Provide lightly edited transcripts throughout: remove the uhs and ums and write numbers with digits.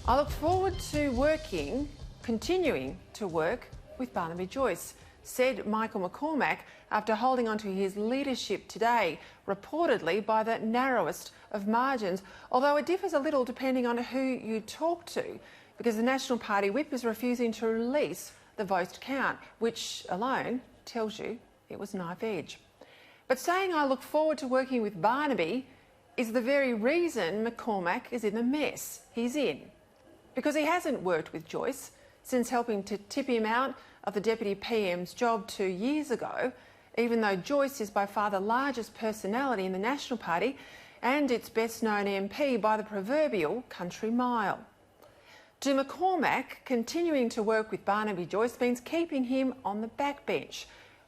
I look forward to continuing to work with Barnaby Joyce, said Michael McCormack after holding on to his leadership today, reportedly by the narrowest of margins, although it differs a little depending on who you talk to, because the National Party whip is refusing to release the vote count, which alone tells you it was knife edge. But saying I look forward to working with Barnaby is the very reason McCormack is in the mess he's in. Because he hasn't worked with Joyce since helping to tip him out of the Deputy PM's job 2 years ago, even though Joyce is by far the largest personality in the National Party and its best-known MP by the proverbial country mile. To McCormack, continuing to work with Barnaby Joyce means keeping him on the backbench,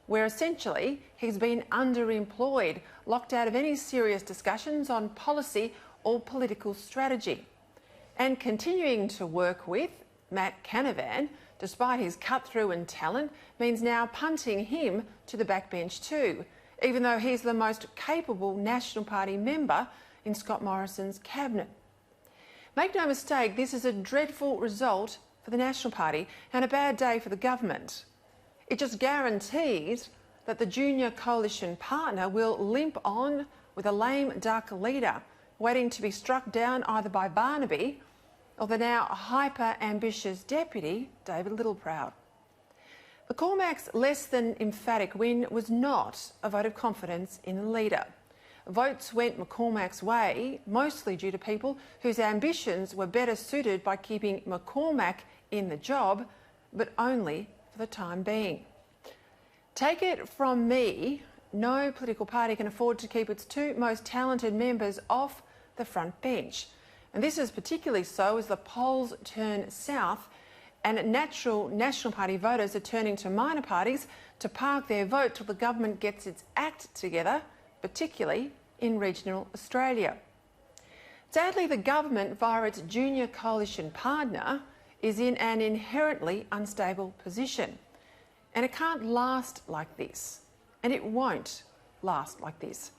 where essentially he's been underemployed, locked out of any serious discussions on policy or political strategy. And continuing to work with Matt Canavan, despite his cut-through and talent, means now punting him to the backbench too, even though he's the most capable National Party member in Scott Morrison's cabinet. Make no mistake, this is a dreadful result for the National Party and a bad day for the government. It just guarantees that the junior coalition partner will limp on with a lame duck leader, waiting to be struck down either by Barnaby or the now hyper-ambitious deputy, David Littleproud. McCormack's less than emphatic win was not a vote of confidence in the leader. Votes went McCormack's way, mostly due to people whose ambitions were better suited by keeping McCormack in the job, but only for the time being. Take it from me, no political party can afford to keep its two most talented members off the front bench. And this is particularly so as the polls turn south and natural National Party voters are turning to minor parties to park their vote till the government gets its act together, particularly in regional Australia. Sadly, the government, via its junior coalition partner, is in an inherently unstable position. And it can't last like this. And it won't last like this.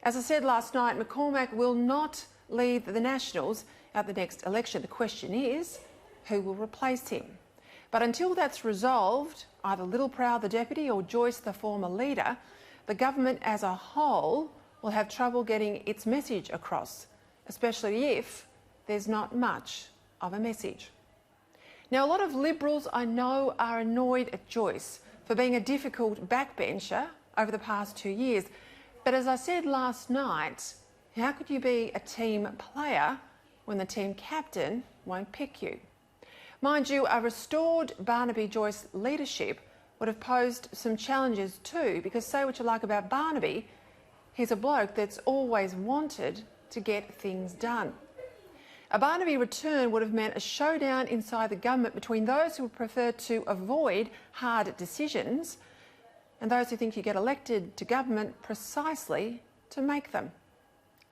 As I said last night, McCormack will not lead the Nationals at the next election. The question is, who will replace him? But until that's resolved, either Littleproud, the deputy, or Joyce, the former leader, the government as a whole will have trouble getting its message across, especially if there's not much of a message. Now, a lot of Liberals I know are annoyed at Joyce for being a difficult backbencher over the past 2 years. But as I said last night, how could you be a team player when the team captain won't pick you? Mind you, a restored Barnaby Joyce leadership would have posed some challenges too, because say what you like about Barnaby, he's a bloke that's always wanted to get things done. A Barnaby return would have meant a showdown inside the government between those who would prefer to avoid hard decisions and those who think you get elected to government precisely to make them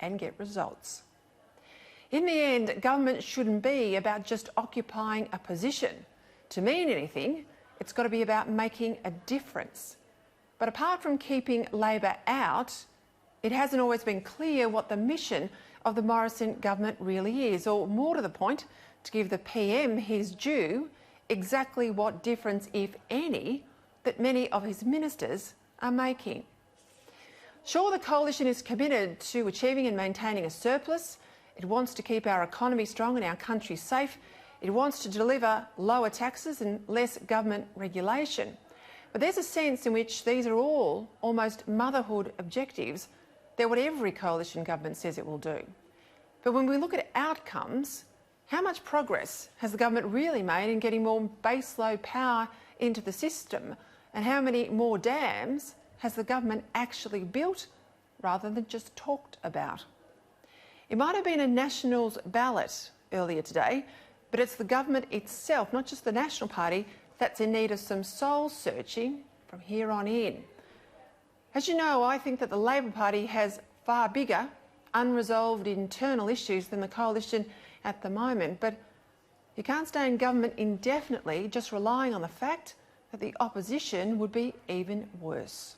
and get results. In the end, government shouldn't be about just occupying a position. To mean anything, it's got to be about making a difference. But apart from keeping Labor out, it hasn't always been clear what the mission of the Morrison government really is, or more to the point, to give the PM his due, exactly what difference, if any, that many of his ministers are making. Sure, the coalition is committed to achieving and maintaining a surplus. It wants to keep our economy strong and our country safe. It wants to deliver lower taxes and less government regulation. But there's a sense in which these are all almost motherhood objectives. They're what every coalition government says it will do. But when we look at outcomes, how much progress has the government really made in getting more baseload power into the system? And how many more dams has the government actually built rather than just talked about? It might have been a Nationals ballot earlier today, but it's the government itself, not just the National Party, that's in need of some soul-searching from here on in. As you know, I think that the Labor Party has far bigger, unresolved internal issues than the coalition at the moment, but you can't stay in government indefinitely just relying on the fact that the opposition would be even worse.